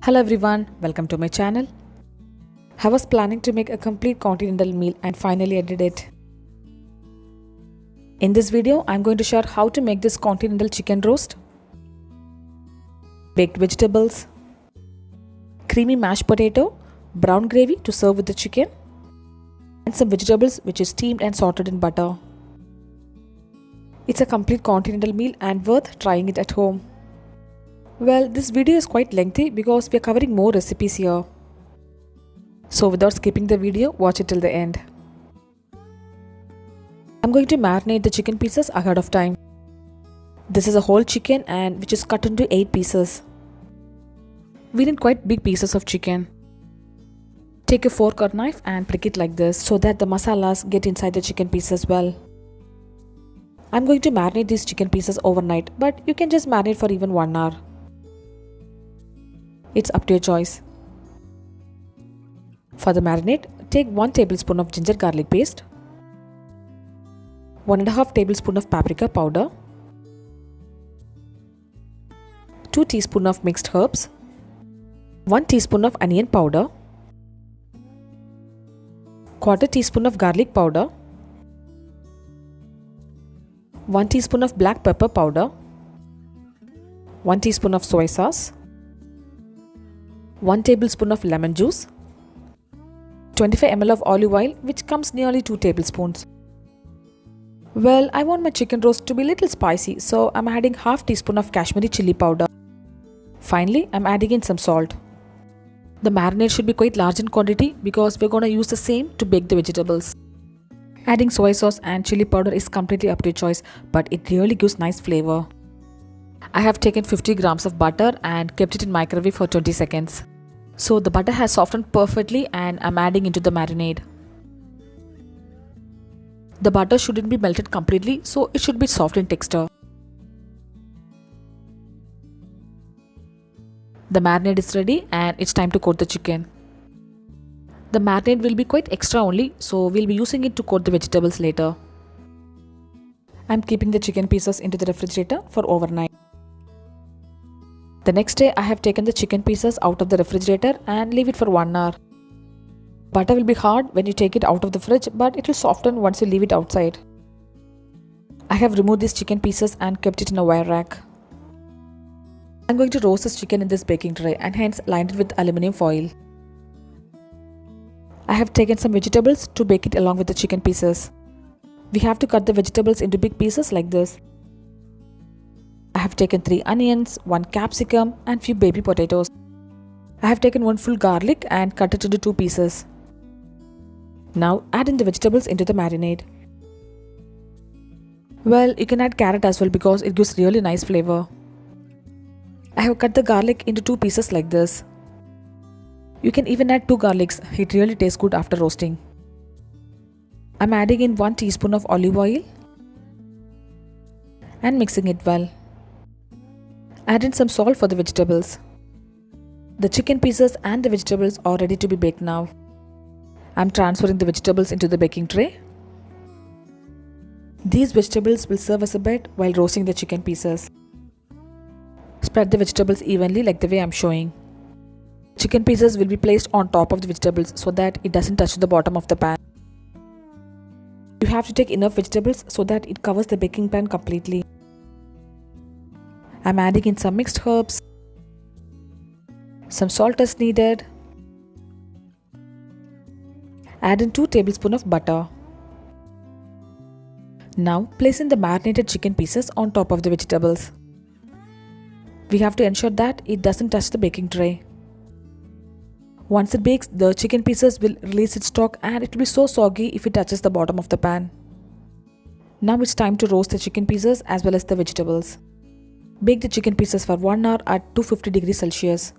Hello everyone, welcome to my channel. I was planning to make a complete continental meal and finally I did it. In this video, I'm going to share how to make this continental chicken roast, baked vegetables, creamy mashed potato, brown gravy to serve with the chicken, and some vegetables which is steamed and sauteed in butter. It's a complete continental meal and worth trying it at home. Well, this video is quite lengthy because we are covering more recipes here. So without skipping the video, watch it till the end. I'm going to marinate the chicken pieces ahead of time. This is a whole chicken and which is cut into 8 pieces. We need quite big pieces of chicken. Take a fork or knife and prick it like this so that the masalas get inside the chicken piece as well. I'm going to marinate these chicken pieces overnight, but you can just marinate for even 1 hour. It's up to your choice. For the marinade, take 1 tablespoon of ginger garlic paste, 1.5 tablespoon of paprika powder, 2 teaspoon of mixed herbs, 1 teaspoon of onion powder, 1/4 teaspoon of garlic powder, 1 teaspoon of black pepper powder, 1 teaspoon of soy sauce, 1 tablespoon of lemon juice, 25 ml of olive oil which comes nearly 2 tablespoons. Well, I want my chicken roast to be a little spicy, so I'm adding half teaspoon of Kashmiri chili powder. Finally, I'm adding in some salt. The marinade should be quite large in quantity because we're going to use the same to bake the vegetables. Adding soy sauce and chili powder is completely up to your choice, but it really gives nice flavor. I have taken 50 grams of butter and kept it in microwave for 20 seconds. So the butter has softened perfectly and I'm adding into the marinade. The butter shouldn't be melted completely, so it should be soft in texture. The marinade is ready and it's time to coat the chicken. The marinade will be quite extra only, so we'll be using it to coat the vegetables later. I'm keeping the chicken pieces into the refrigerator for overnight. The next day, I have taken the chicken pieces out of the refrigerator and leave it for 1 hour. Butter will be hard when you take it out of the fridge, but it will soften once you leave it outside. I have removed these chicken pieces and kept it in a wire rack. I'm going to roast this chicken in this baking tray and hence lined it with aluminium foil. I have taken some vegetables to bake it along with the chicken pieces. We have to cut the vegetables into big pieces like this. I have taken 3 onions, 1 capsicum and few baby potatoes. I have taken 1 full garlic and cut it into 2 pieces. Now add in the vegetables into the marinade. Well, you can add carrot as well because it gives really nice flavor. I have cut the garlic into 2 pieces like this. You can even add 2 garlics, it really tastes good after roasting. I'm adding in 1 teaspoon of olive oil and mixing it well. Add in some salt for the vegetables. The chicken pieces and the vegetables are ready to be baked now. I'm transferring the vegetables into the baking tray. These vegetables will serve as a bed while roasting the chicken pieces. Spread the vegetables evenly like the way I'm showing. Chicken pieces will be placed on top of the vegetables so that it doesn't touch the bottom of the pan. You have to take enough vegetables so that it covers the baking pan completely. I'm adding in some mixed herbs, some salt as needed. Add in 2 tablespoons of butter. Now place in the marinated chicken pieces on top of the vegetables. We have to ensure that it doesn't touch the baking tray. Once it bakes, the chicken pieces will release its stalk and it will be so soggy if it touches the bottom of the pan. Now it's time to roast the chicken pieces as well as the vegetables. Bake the chicken pieces for 1 hour at 250 degrees Celsius.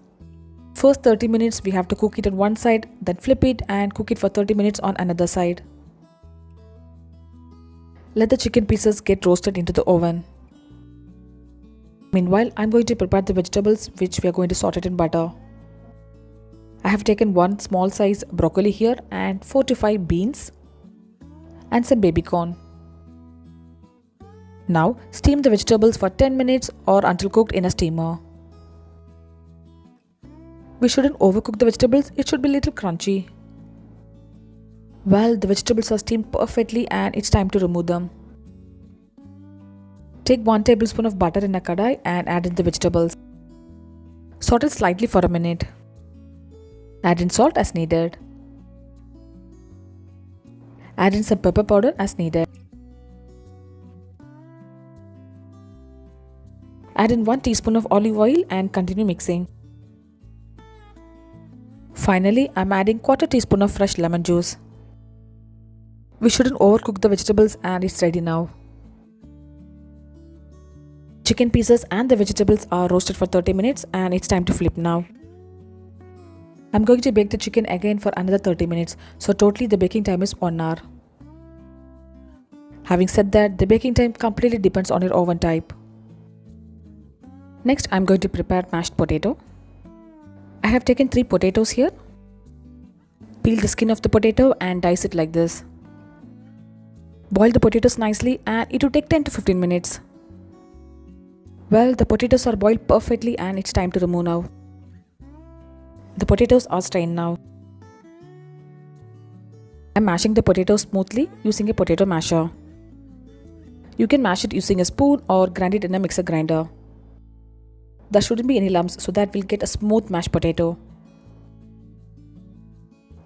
First 30 minutes we have to cook it on one side, then flip it and cook it for 30 minutes on another side. Let the chicken pieces get roasted into the oven. Meanwhile, I'm going to prepare the vegetables which we are going to saute it in butter. I have taken 1 small size broccoli here and 4 to 5 beans and some baby corn. Now steam the vegetables for 10 minutes or until cooked in a steamer. We shouldn't overcook the vegetables, it should be a little crunchy. Well, the vegetables are steamed perfectly and it's time to remove them. Take 1 tablespoon of butter in a kadai and add in the vegetables. Saute slightly for a minute. Add in salt as needed. Add in some pepper powder as needed. Add in 1 teaspoon of olive oil and continue mixing. Finally, I'm adding 1/4 teaspoon of fresh lemon juice. We shouldn't overcook the vegetables and it's ready now. Chicken pieces and the vegetables are roasted for 30 minutes and it's time to flip now. I'm going to bake the chicken again for another 30 minutes, so totally the baking time is 1 hour. Having said that, the baking time completely depends on your oven type. Next, I'm going to prepare mashed potato. I have taken 3 potatoes here. Peel the skin of the potato and dice it like this. Boil the potatoes nicely and it will take 10 to 15 minutes. Well, the potatoes are boiled perfectly and it's time to remove now. The potatoes are strained now. I'm mashing the potatoes smoothly using a potato masher. You can mash it using a spoon or grind it in a mixer grinder. There shouldn't be any lumps so that we'll get a smooth mashed potato.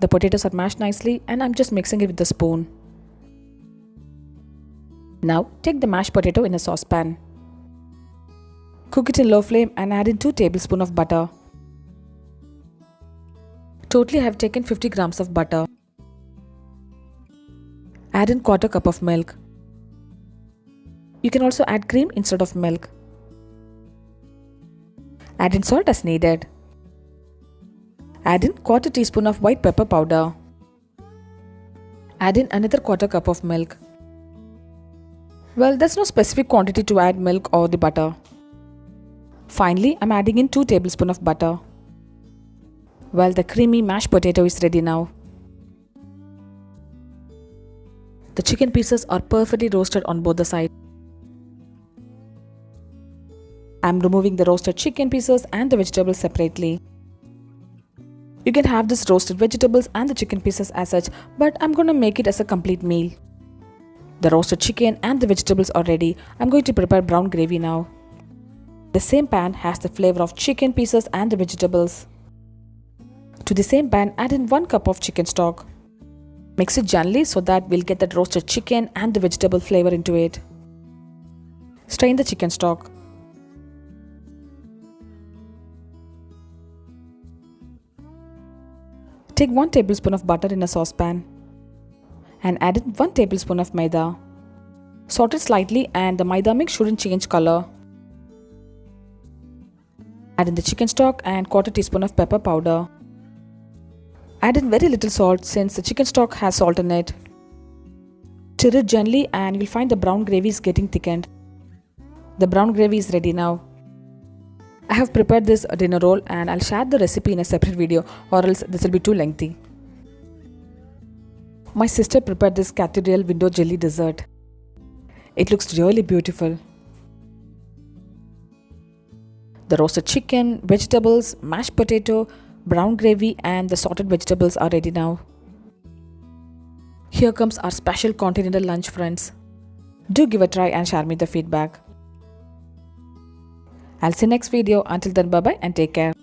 The potatoes are mashed nicely and I'm just mixing it with the spoon. Now take the mashed potato in a saucepan. Cook it in low flame and add in 2 tablespoons of butter. Totally I have taken 50 grams of butter. Add in 1/4 cup of milk. You can also add cream instead of milk. Add in salt as needed. Add in 1/4 teaspoon of white pepper powder. Add in another 1/4 cup of milk. Well, there's no specific quantity to add milk or the butter. Finally, I'm adding in 2 tablespoons of butter. Well, the creamy mashed potato is ready now. The chicken pieces are perfectly roasted on both the sides. I'm removing the roasted chicken pieces and the vegetables separately. You can have this roasted vegetables and the chicken pieces as such, but I'm going to make it as a complete meal. The roasted chicken and the vegetables are ready. I'm going to prepare brown gravy now. The same pan has the flavor of chicken pieces and the vegetables. To the same pan, add in 1 cup of chicken stock. Mix it gently so that we'll get that roasted chicken and the vegetable flavor into it. Strain the chicken stock. Take 1 tablespoon of butter in a saucepan and add in 1 tablespoon of maida. Saute it slightly and the maida mix shouldn't change color. Add in the chicken stock and 1/4 teaspoon of pepper powder. Add in very little salt since the chicken stock has salt in it. Stir it gently and you'll find the brown gravy is getting thickened. The brown gravy is ready now. I have prepared this dinner roll and I'll share the recipe in a separate video or else this will be too lengthy. My sister prepared this cathedral window jelly dessert. It looks really beautiful. The roasted chicken, vegetables, mashed potato, brown gravy and the sauteed vegetables are ready now. Here comes our special continental lunch, friends. Do give a try and share me the feedback. I'll see you next video. Until then, bye bye and take care.